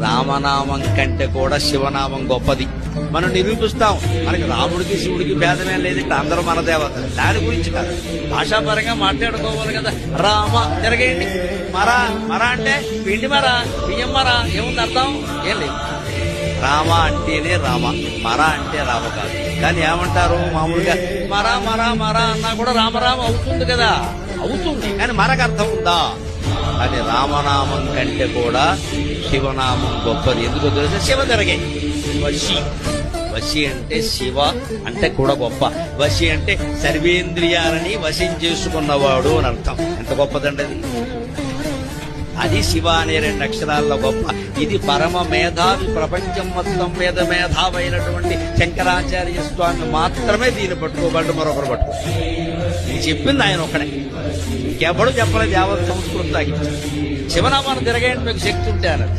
రామనామం కంటే కూడా శివనామం గొప్పది. మనం నిరూపిస్తాం. మనకి రాముడికి శివుడికి భేదమే లేదంటే అందరూ మన దేవత. దాని గురించి కాదు, భాషాపరంగా మాట్లాడుకోవాలి కదా. రామ తిరగేయండి. మరా మరా అంటే పిండి మరా, బియ్యం మరా, ఏముంది అర్థం? ఏం లేదు. రామ అంటేనే రామ, మరా అంటే రామ కాదు. కానీ ఏమంటారు మామూలుగా మరా మరా మరా అన్నా కూడా రామరామ అవుతుంది కదా. అవుతుంది, కానీ మరకు అర్థం ఉందా? కానీ రామనామం కంటే కూడా శివనామం గొప్పది. ఎందుకో తెలిస్తే శివ తిరగే. వశి, వశి అంటే శివ అంటే కూడా గొప్ప. వశి అంటే సర్వేంద్రియాలని వశం చేసుకున్నవాడు అని అర్థం. ఎంత గొప్పదండి అది. అది శివ అనే 2 అక్షరాల్లో గొప్ప. ఇది పరమ మేధావి, ప్రపంచం మొత్తం మీద మేధావైనటువంటి శంకరాచార్య స్వామి మాత్రమే దీన్ని పట్టుకోబడ్డు, మరొకరు పట్టుకో. ఇది చెప్పింది ఆయన ఒక్కడే, ఇంకెప్పుడు చెప్పలేదు. యావత్ సంస్కృతి తాగించారు. శివనామాన్ని తిరగేయండి మీకు శక్తి ఉంటే అన్నది.